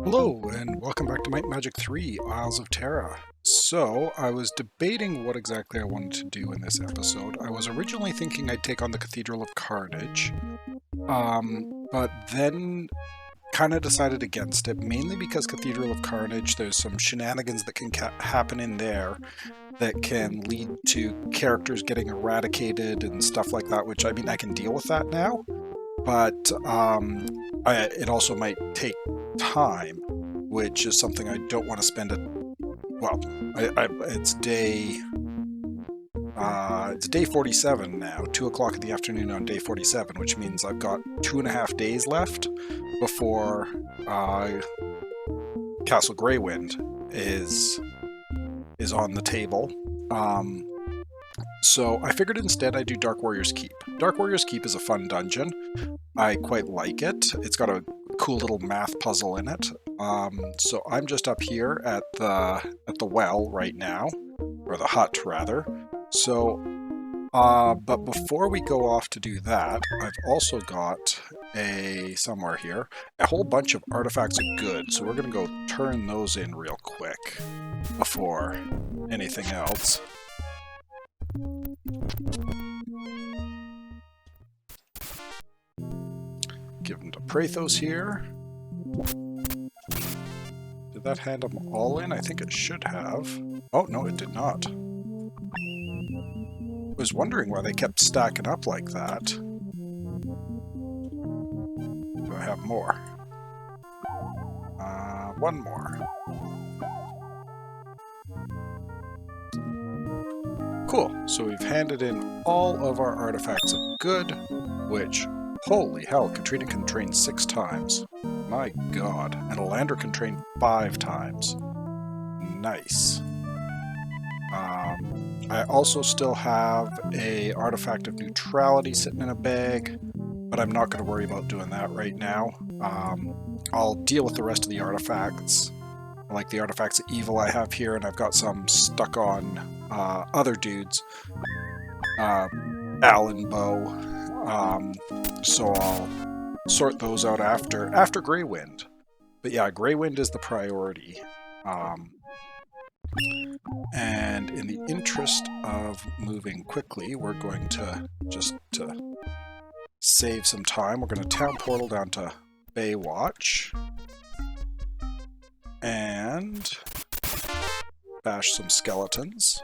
Hello, and welcome back to Might and Magic 3, Isles of Terra. So, I was debating what exactly I wanted to do in this episode. I was originally thinking I'd take on the Cathedral of Carnage, but then kind of decided against it, mainly because Cathedral of Carnage, there's some shenanigans that can happen in there that can lead to characters getting eradicated and stuff like that, which, I mean, I can deal with that now, but it also might take time, which is something I don't want to spend it's day 47 now, 2 o'clock in the afternoon on day 47, which means I've got 2.5 days left before Castle Greywind is on the table. So I figured instead I'd do Dark Warrior's Keep. Dark Warrior's Keep is a fun dungeon. I quite like it. It's got a cool little math puzzle in it. So I'm just up here at the well right now, or the hut rather. So, but before we go off to do that, I've also got somewhere here, a whole bunch of artifacts of good. So we're gonna go turn those in real quick before anything else. Give them to Prathos here. Did that hand them all in? I think it should have. Oh, no, it did not. I was wondering why they kept stacking up like that. Do I have more? One more. Cool. So we've handed in all of our artifacts of good, which, holy hell, Katrina can train 6 times. My god. And Elandra can train 5 times. Nice. I also still have a artifact of neutrality sitting in a bag, but I'm not going to worry about doing that right now. I'll deal with the rest of the artifacts, like the artifacts of evil I have here, and I've got some stuck on other dudes. Allen Bow. So I'll sort those out after Greywind. But yeah, Greywind is the priority. And in the interest of moving quickly, we're going to, just to save some time, we're going to town portal down to Baywatch. And bash some skeletons.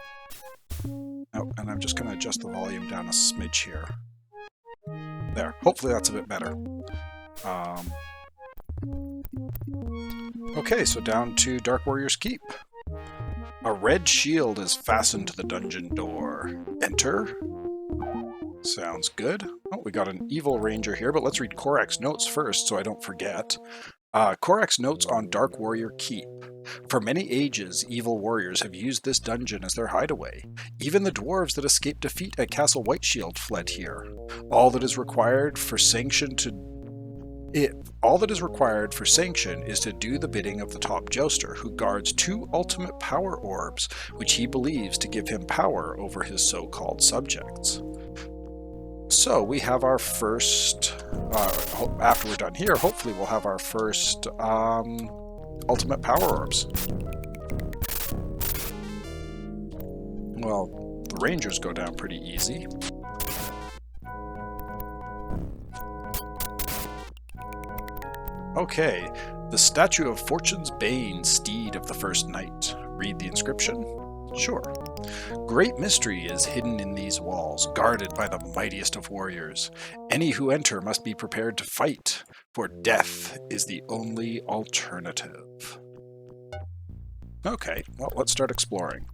Oh, and I'm just going to adjust the volume down a smidge here. There. Hopefully that's a bit better. Okay, so down to Dark Warrior's Keep. A red shield is fastened to the dungeon door. Enter. Sounds good. Oh, we got an evil ranger here, but let's read Korak's notes first so I don't forget. Korak's notes on Dark Warrior Keep. For many ages, evil warriors have used this dungeon as their hideaway. Even the dwarves that escaped defeat at Castle Whiteshield fled here. All that is required for sanction is to do the bidding of the top jouster, who guards 2 ultimate power orbs, which he believes to give him power over his so-called subjects. So we have our first, after we're done here, hopefully we'll have our first ultimate power orbs. Well, the rangers go down pretty easy. Okay, the statue of Fortune's Bane, steed of the first night. Read the inscription? Sure. Great mystery is hidden in these walls, guarded by the mightiest of warriors. Any who enter must be prepared to fight, for death is the only alternative. Okay, well, let's start exploring.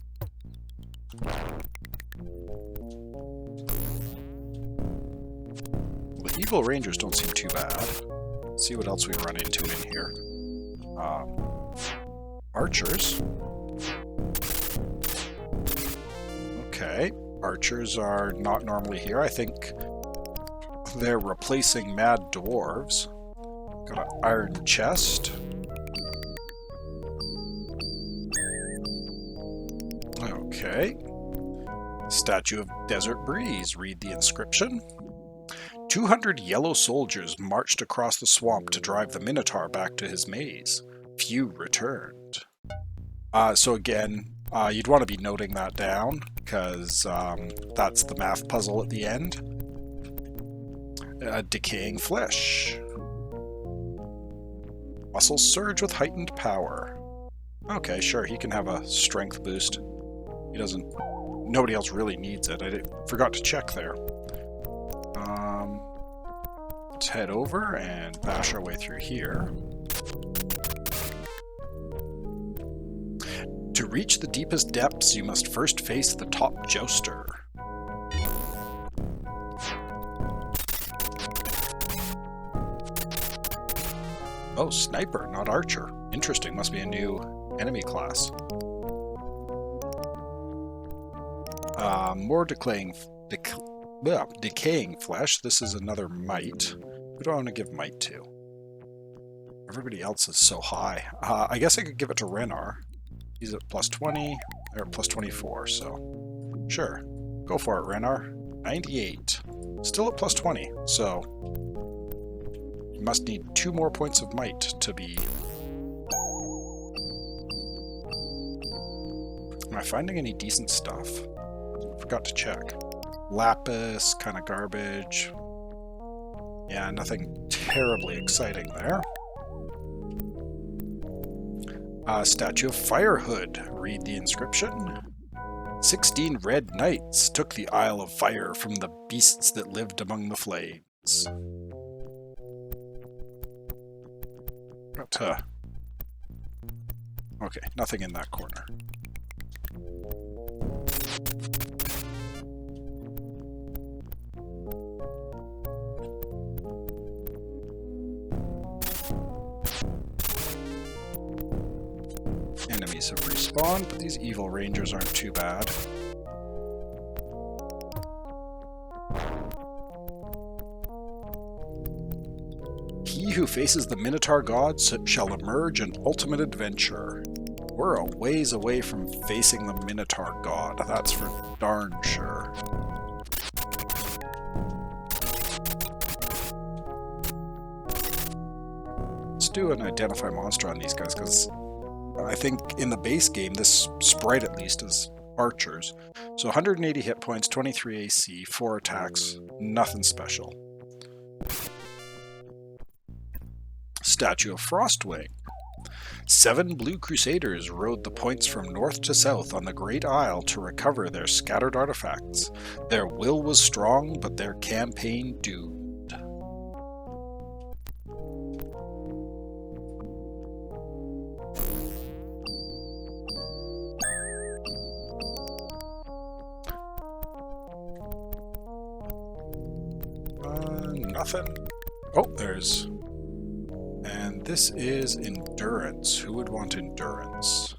The evil rangers don't seem too bad. Let's see what else we run into in here. Archers. Okay, archers are not normally here. I think they're replacing mad dwarves. Got an iron chest. Okay. Statue of Desert Breeze. Read the inscription. 200 yellow soldiers marched across the swamp to drive the Minotaur back to his maze. Few returned. So again, you'd want to be noting that down, because that's the math puzzle at the end. Decaying flesh. Muscles surge with heightened power. Okay, sure, he can have a strength boost. He doesn't... Nobody else really needs it. Forgot to check there. Let's head over and bash our way through here. To reach the deepest depths, you must first face the top Jouster. Oh, sniper, not archer. Interesting, must be a new enemy class. More decaying flesh. This is another might. Who do I want to give might to? Everybody else is so high. I guess I could give it to Renar. He's at plus 20, or plus 24, so sure. Go for it, Renar. 98. Still at plus 20, so you must need 2 more points of might to be... Am I finding any decent stuff? Forgot to check. Lapis, kind of garbage. Yeah, nothing terribly exciting there. Statue of Firehood. Read the inscription. 16 red knights took the Isle of Fire from the beasts that lived among the flames. But, okay, nothing in that corner. Enemies have respawned, but these evil rangers aren't too bad. He who faces the Minotaur gods shall emerge an ultimate adventurer. We're a ways away from facing the Minotaur god, that's for darn sure. Let's do an identify monster on these guys, because I think in the base game, this sprite at least is archers. So 180 hit points, 23 AC, 4 attacks, nothing special. Statue of Frostwing. 7 blue crusaders rode the points from north to south on the Great Isle to recover their scattered artifacts. Their will was strong, but their campaign doomed. Nothing. Oh, there's... And this is endurance. Who would want endurance?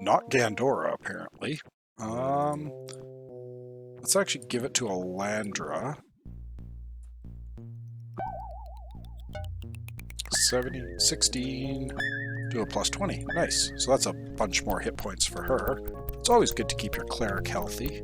Not Gandora, apparently. Let's actually give it to Alandra. 70, 16, do a plus 20. Nice. So that's a bunch more hit points for her. It's always good to keep your cleric healthy.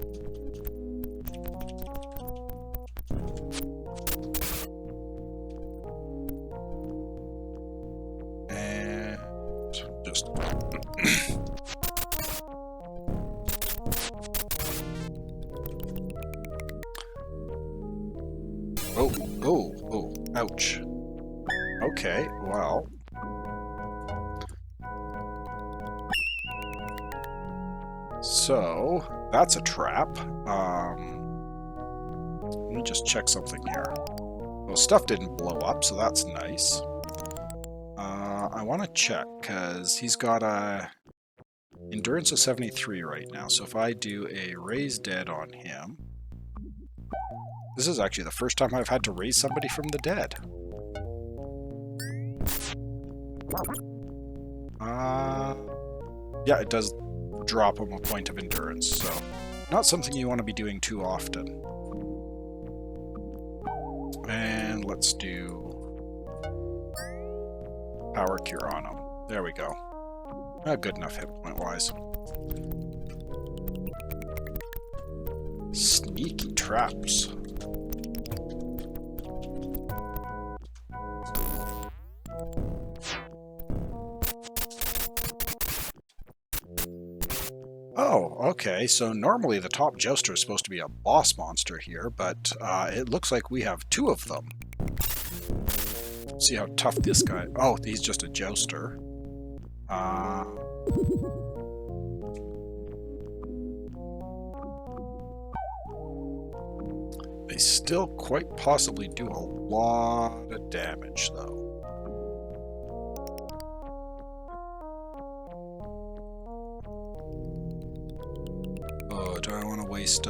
Ouch. Okay, well. So, that's a trap. Let me just check something here. Well, stuff didn't blow up, so that's nice. I want to check, because he's got a endurance of 73 right now, so if I do a raise dead on him... This is actually the first time I've had to raise somebody from the dead. Yeah, it does drop him a point of endurance, so not something you want to be doing too often. And let's do Power Cure on him. There we go. Good enough hit point-wise. Sneaky traps. Oh, okay, so normally the top Jouster is supposed to be a boss monster here, but it looks like we have two of them. See how tough this guy... Oh, he's just a Jouster. They still quite possibly do a lot of damage, though. Oh, do I want to waste...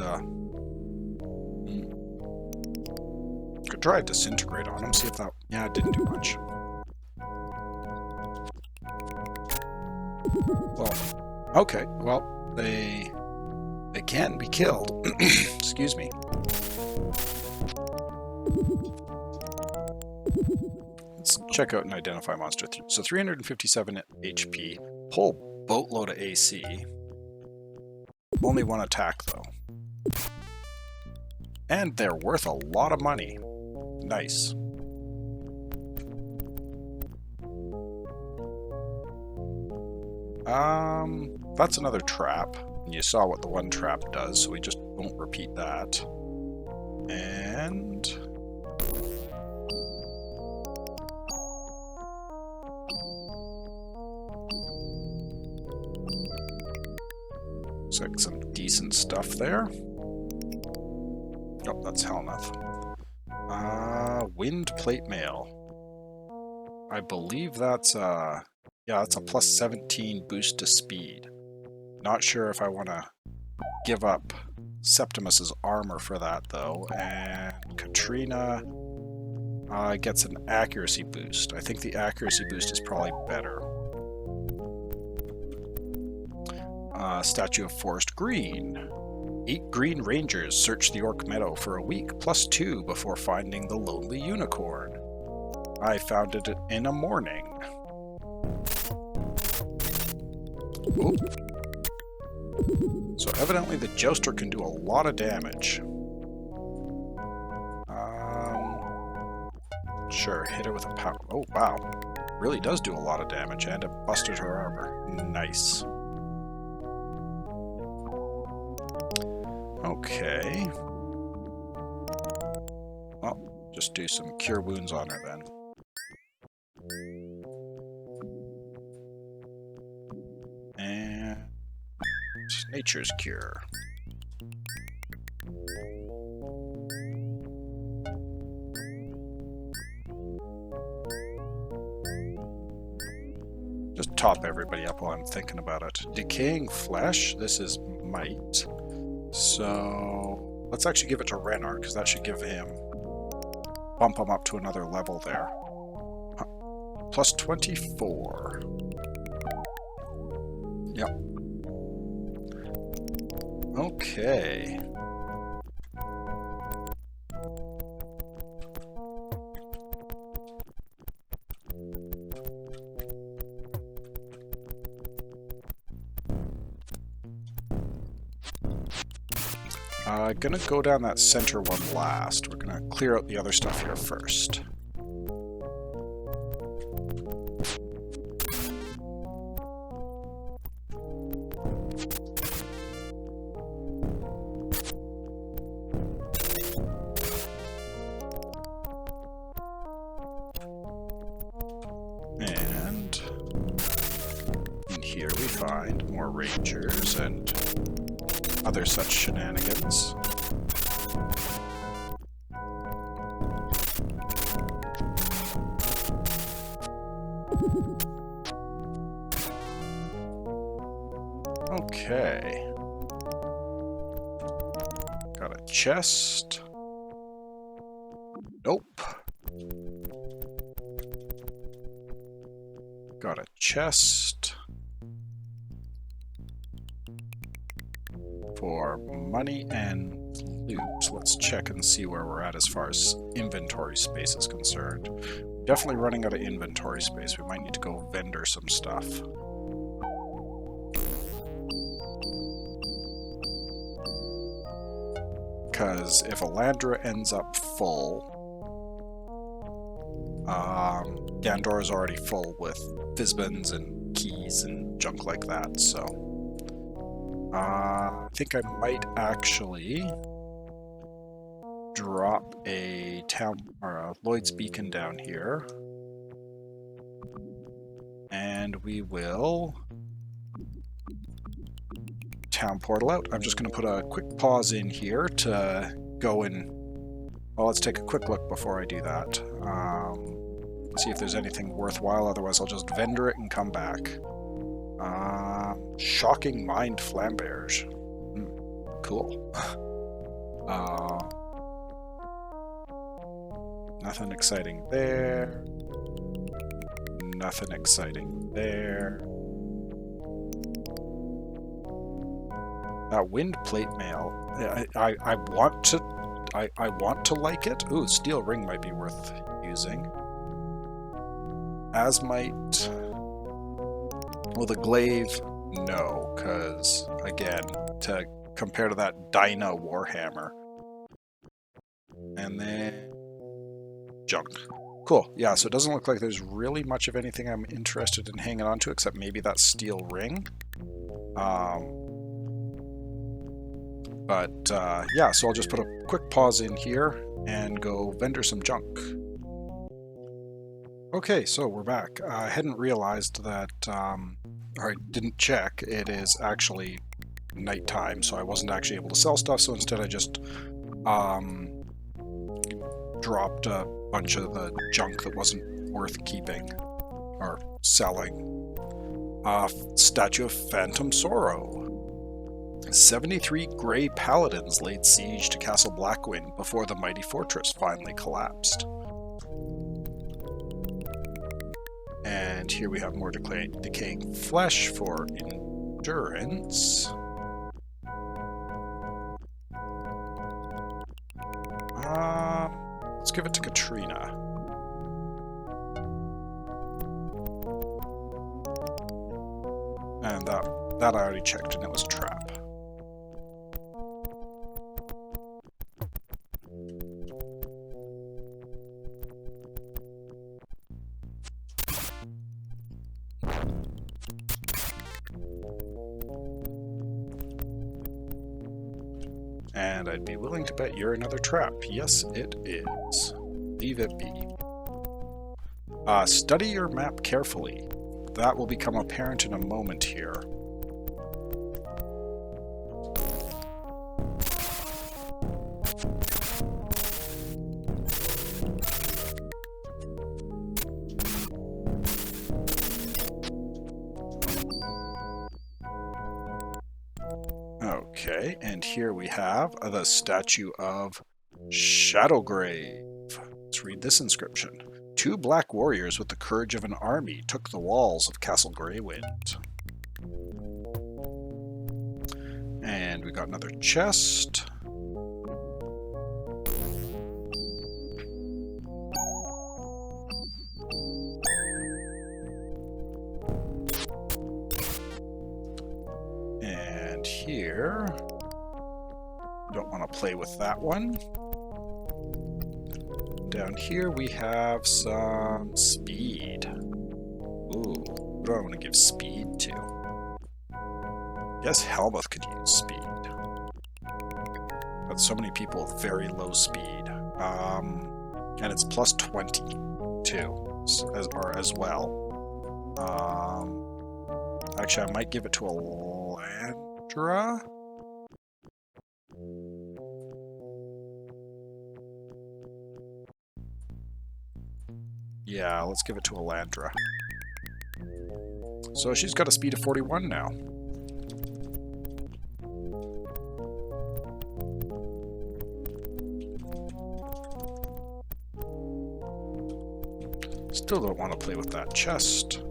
Could try a Disintegrate on him, see if that... Yeah, it didn't do much. Well, okay, well, they can be killed. Excuse me. Let's check out and identify monster. So 357 HP, whole boatload of AC. Only one attack, though. And they're worth a lot of money. Nice. That's another trap. You saw what the one trap does, so we just won't repeat that. And... looks like some decent stuff there. Oh, that's Helmuth. Wind Plate Mail. I believe that's yeah, that's a plus 17 boost to speed. Not sure if I want to give up Septimus's armor for that, though. And Katrina gets an accuracy boost. I think the accuracy boost is probably better. Statue of Forest Green. 8 green rangers search the Orc Meadow for a week, plus 2 before finding the lonely unicorn. I found it in a morning. Oop. So evidently the Jouster can do a lot of damage. Sure, hit her with a power. Oh, wow. Really does do a lot of damage, and it busted her armor. Nice. Okay. Well, just do some cure wounds on her then. And nature's cure. Just top everybody up while I'm thinking about it. Decaying flesh, this is might. So let's actually give it to Renard, because that should give him, bump him up to another level there. Plus 24. Yep. Okay. Gonna go down that center one last. We're gonna clear out the other stuff here first. And in here we find more rangers and other such shenanigans. Okay. Got a chest. Nope. Got a chest. For money and loot. Let's check and see where we're at as far as inventory space is concerned. Definitely running out of inventory space. We might need to go vendor some stuff. Because if Elandra ends up full, Gandora's already full with Fizbins and keys and junk like that, so I think I might actually drop a town or a Lloyd's beacon down here, and we will town portal out. I'm just going to put a quick pause in here to go and, well, let's take a quick look before I do that. See if there's anything worthwhile, otherwise I'll just vendor it and come back. Shocking mind flambears. Cool. Nothing exciting there. Nothing exciting there. That wind plate mail. I want to like it. Ooh, steel ring might be worth using. As might. Well, the glaive, no, because again, to compare to that Dyna Warhammer. And then junk. Cool. Yeah, so it doesn't look like there's really much of anything I'm interested in hanging on to, except maybe that steel ring. Yeah, so I'll just put a quick pause in here and go vendor some junk. Okay, so we're back. I hadn't realized that, or I didn't check, it is actually nighttime, so I wasn't actually able to sell stuff, so instead I just dropped a bunch of the junk that wasn't worth keeping or selling. Statue of Phantom Sorrow. 73 Grey Paladins laid siege to Castle Blackwind before the mighty fortress finally collapsed. And here we have more decaying flesh for endurance. Let's give it to Katrina. And that I already checked, and it was a trap. And I'd be willing to bet you're another trap. Yes, it is. Leave it be. Study your map carefully. That will become apparent in a moment here. Okay, and here we have the statue of Shadowgrave. Let's read this inscription. 2 black warriors with the courage of an army took the walls of Castle Greywind. And we got another chest. And here, don't want to play with that one. Down here we have some speed. Ooh, what do I want to give speed to? Yes, Helmuth could use speed. Got so many people with very low speed. And it's plus 20 too, as well. Actually, I might give it to Elandra. Yeah, let's give it to Elandra. So she's got a speed of 41 now. Still don't want to play with that chest.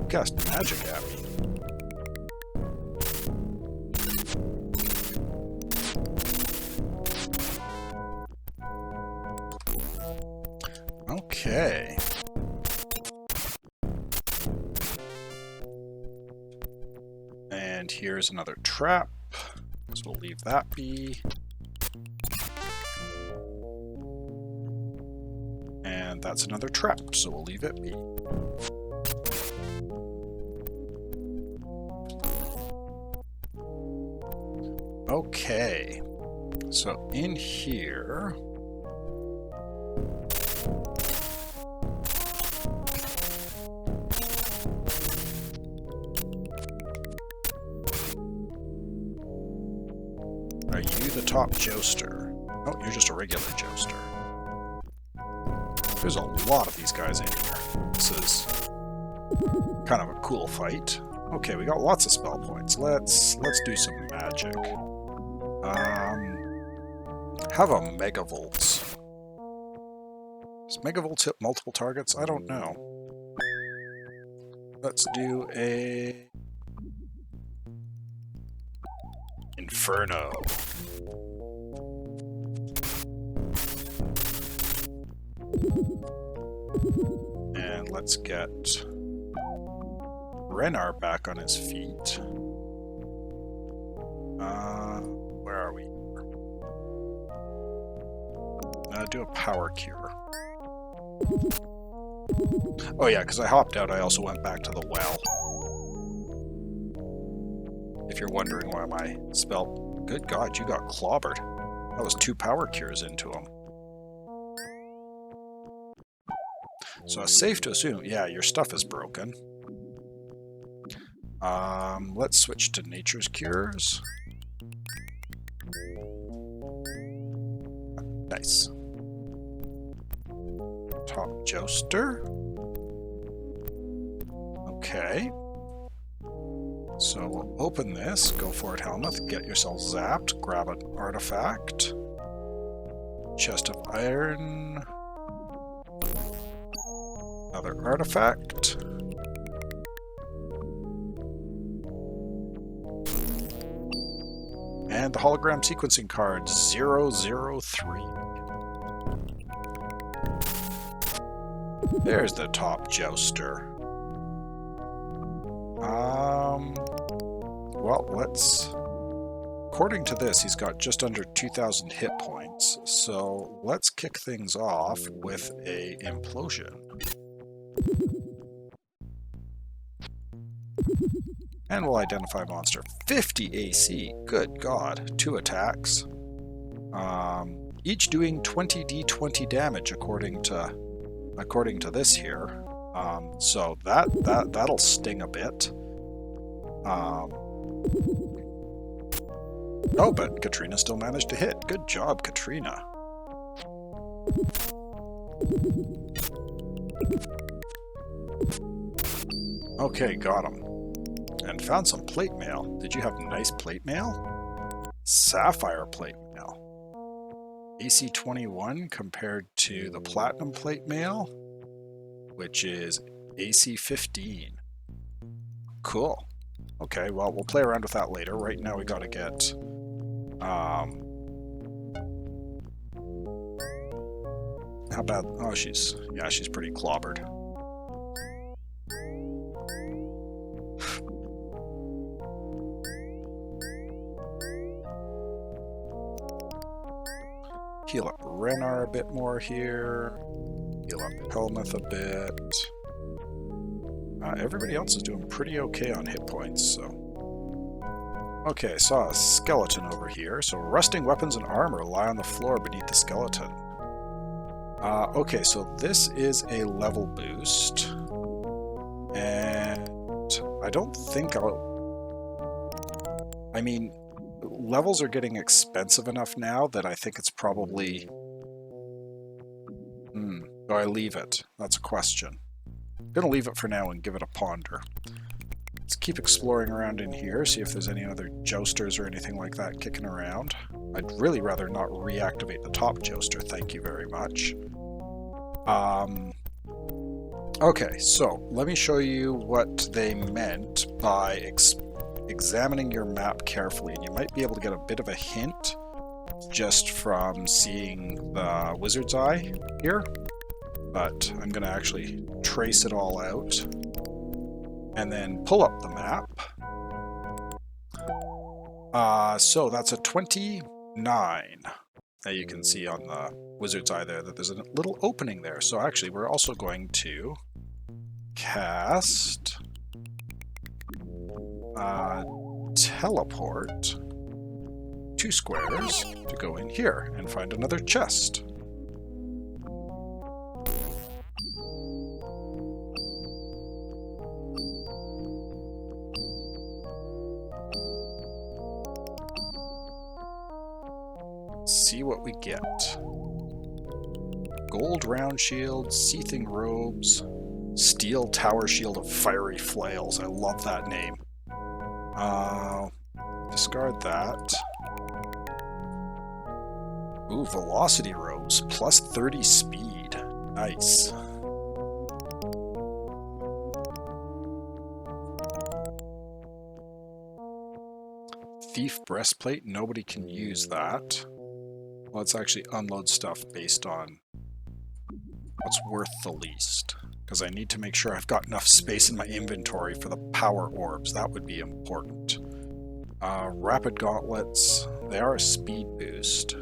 Cast magic at me. Okay. And here's another trap. So we'll leave that be. And And that's another trap, so we'll leave it be. Okay, so in here... Are you the top Jouster? Oh, you're just a regular Jouster. There's a lot of these guys in here. This is kind of a cool fight. Okay, we got lots of spell points. Let's do some magic. Have a Megavolts. Does Megavolts hit multiple targets? I don't know. Let's do a... Inferno. And let's get Renar back on his feet. Where are we? Do a power cure. Oh yeah, because I hopped out, I also went back to the well. If you're wondering why my spell... Good God, you got clobbered. That was 2 power cures into him. So it's safe to assume, yeah, your stuff is broken. Let's switch to Nature's Cures. Nice. Top Jouster. Okay. So we'll open this, go for it, Helmuth, get yourself zapped, grab an artifact. Chest of Iron. Another artifact. And the hologram sequencing card, 003. There's the top Jouster. Well, let's... According to this, he's got just under 2,000 hit points, so let's kick things off with a implosion. And we'll identify monster. 50 AC, good God, 2 attacks. Each doing 20d20 damage according to this here. So that'll sting a bit. Oh, but Katrina still managed to hit. Good job, Katrina. Okay, got him. And found some plate mail. Did you have nice plate mail? Sapphire plate mail. AC 21 compared to the platinum plate mail, which is AC 15. Cool. Okay, well, we'll play around with that later. Right now we gotta get... How bad... Oh, she's pretty clobbered. Heal up Renar a bit more here. Heal up Helmuth a bit. Everybody else is doing pretty okay on hit points, so... Okay, saw a skeleton over here. So rusting weapons and armor lie on the floor beneath the skeleton. Okay, so this is a level boost. And I don't think I'll... I mean, levels are getting expensive enough now that I think it's probably... Do I leave it? That's a question. I'm gonna leave it for now and give it a ponder. Let's keep exploring around in here, see if there's any other Jousters or anything like that kicking around. I'd really rather not reactivate the top Jouster, thank you very much. Okay, so let me show you what they meant by examining your map carefully, and you might be able to get a bit of a hint just from seeing the wizard's eye here, but I'm going to actually trace it all out and then pull up the map. So that's a 29. You can see on the wizard's eye there that there's a little opening there. So actually, we're also going to cast teleport 2 squares to go in here and find another chest. See what we get. Gold round shield, seething robes, steel tower shield of fiery flails. I love that name. Discard that. Ooh, velocity robes, plus 30 speed. Nice. Thief breastplate, nobody can use that. Let's actually unload stuff based on what's worth the least, because I need to make sure I've got enough space in my inventory for the power orbs. That would be important. Rapid gauntlets, they are a speed boost.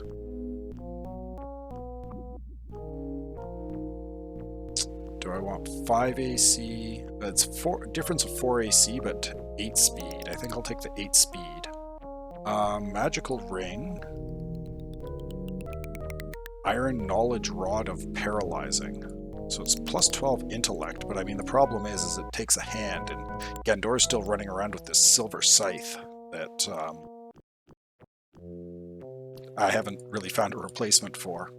Do I want 5 AC? It's difference of 4 AC, but 8 speed. I think I'll take the 8 speed. Magical ring. Iron knowledge rod of paralyzing. So it's plus 12 intellect, but I mean the problem is it takes a hand, and Gandor's still running around with this silver scythe that I haven't really found a replacement for.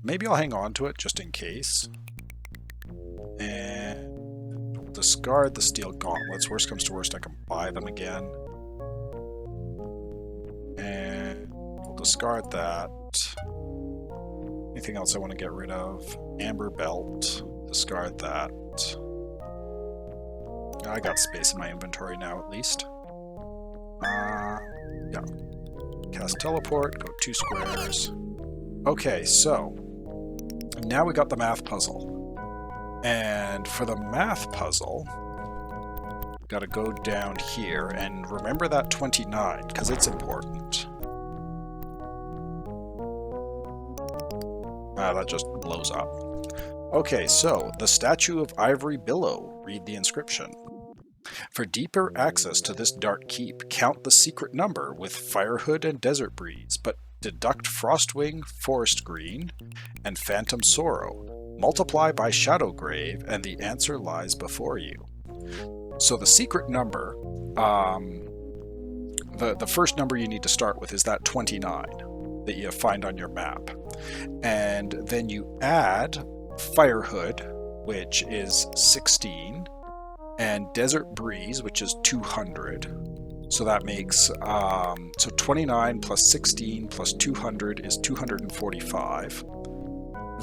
Maybe I'll hang on to it just in case. And we'll discard the steel gauntlets. Worst comes to worst, I can buy them again. And we'll discard that. Anything else I want to get rid of? Amber belt. Discard that. I got space in my inventory now, at least. Yeah. Cast teleport, go 2 squares. Okay, so now we got the math puzzle. And for the math puzzle, gotta go down here and remember that 29, because it's important. That just blows up. Okay, so the Statue of Ivory Billow. Read the inscription. For deeper access to this dark keep, count the secret number with Firehood and Desert Breeze, but deduct Frostwing, Forest Green, and Phantom Sorrow. Multiply by Shadowgrave, and the answer lies before you. So the secret number, the first number you need to start with is that 29 that you find on your map. And then you add Firehood, which is 16, and Desert Breeze, which is 200. So that makes, so 29 plus 16 plus 200 is 245.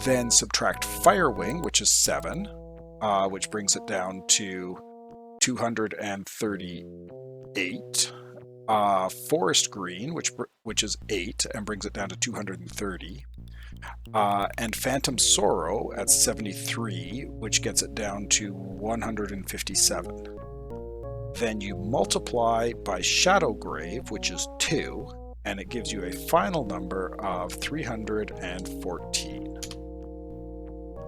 Then subtract Firewing, which is 7, which brings it down to 238. Forest Green, which is 8, and brings it down to 230. And Phantom Sorrow at 73, which gets it down to 157. Then you multiply by Shadowgrave, which is 2, and it gives you a final number of 314.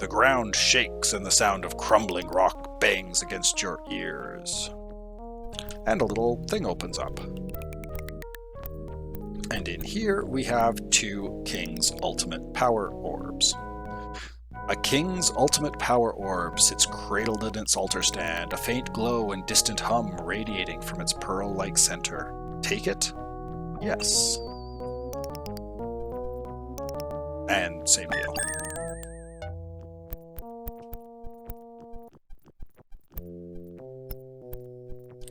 The ground shakes and the sound of crumbling rock bangs against your ears. And a little thing opens up. And in here we have 2 King's Ultimate Power Orbs. A King's Ultimate Power Orb sits cradled in its altar stand, a faint glow and distant hum radiating from its pearl-like center. Take it? Yes. And same deal.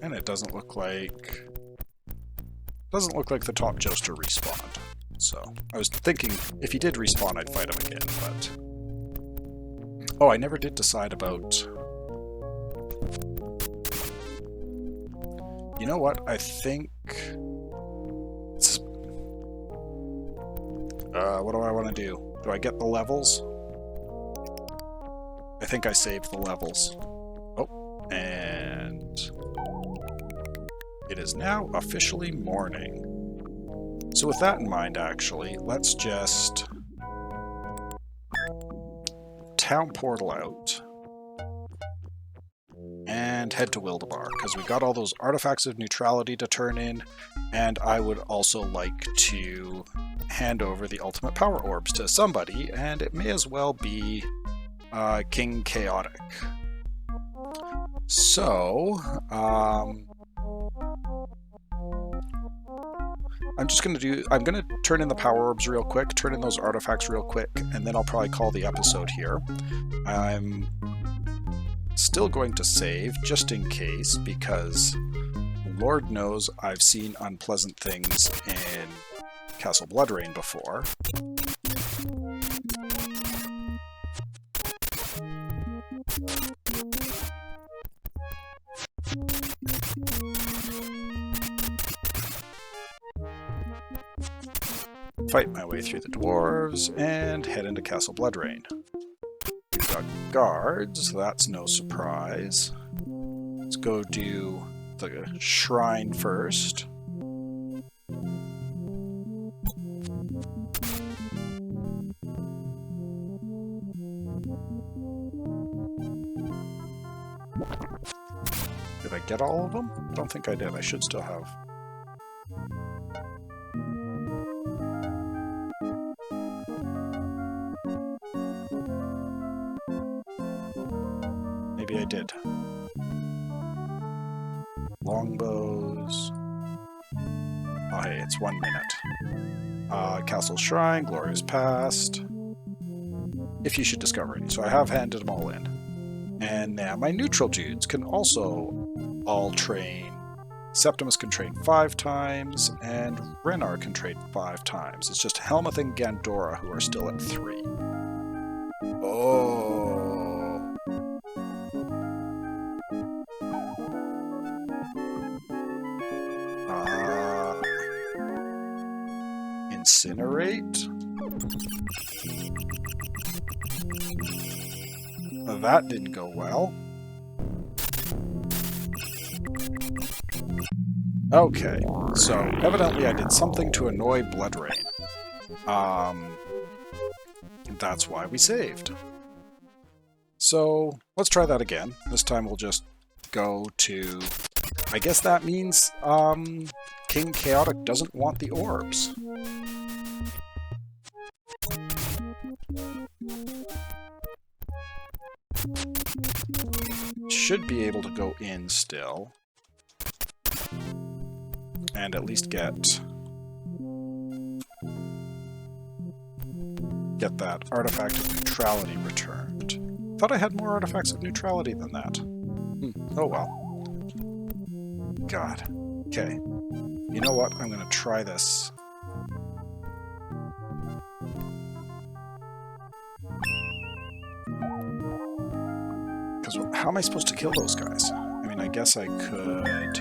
And it doesn't look like the top Jouster respawned. So I was thinking if he did respawn, I'd fight him again, but oh, I never did decide about. You know what? I think. What do I want to do? Do I get the levels? I think I saved the levels. Oh, and it is now officially morning. So with that in mind, actually, let's just town portal out and head to Wildebar, because we got all those artifacts of neutrality to turn in, and I would also like to hand over the ultimate power orbs to somebody, and it may as well be King Chaotic. So, I'm gonna turn in the power orbs real quick, turn in those artifacts real quick, and then I'll probably call the episode here. I'm still going to save, just in case, because Lord knows I've seen unpleasant things in Castle Bloodrain before. Fight my way through the dwarves and head into Castle Bloodrain. We've got guards, that's no surprise. Let's go do the shrine first. Did I get all of them? I don't think I did. I should still have. Maybe I did. Longbows. Oh hey, it's 1 minute. Castle Shrine, Glorious Past. If you should discover any. So I have handed them all in. And now my neutral dudes can also all train. Septimus can train 5 times, and Renar can train 5 times. It's just Helmuth and Gandora who are still at 3. Oh. Incinerate? That didn't go well. Okay, so evidently I did something to annoy Bloodrain. That's why we saved. So let's try that again. This time we'll just go to... I guess that means King Chaotic doesn't want the orbs. Should be able to go in still. And at least get that artifact of neutrality returned. Thought I had more artifacts of neutrality than that. Oh well. God. Okay. You know what? I'm gonna try this. Because how am I supposed to kill those guys? I mean, I guess I could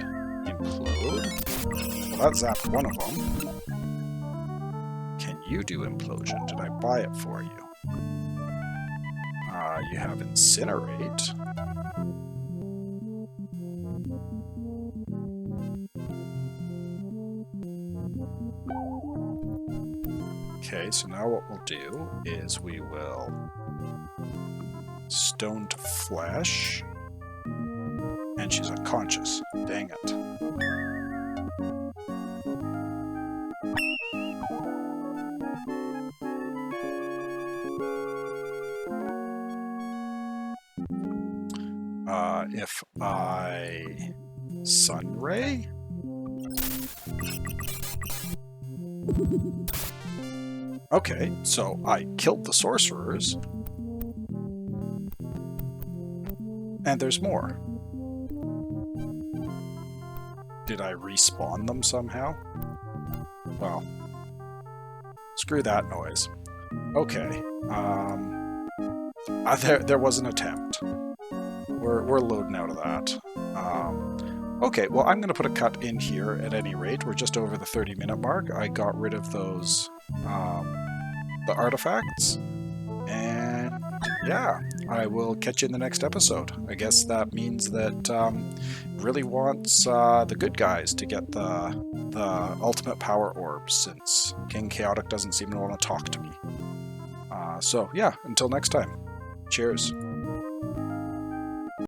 implode. Well, that zapped one of them. Can you do implosion? Did I buy it for you? You have incinerate. Okay, so now what we'll do is we will stone to flesh. And she's unconscious. Dang it. If I Sunray? Okay, so I killed the sorcerers. And there's more. Did I respawn them somehow? Well, screw that noise. Okay, there was an attempt. We're loading out of that. Okay, well, I'm going to put a cut in here at any rate. We're just over the 30-minute mark. I got rid of those, the artifacts, and yeah, I will catch you in the next episode. I guess that means that really wants the good guys to get the ultimate power orbs, since King Chaotic doesn't seem to want to talk to me. So yeah, until next time. Cheers.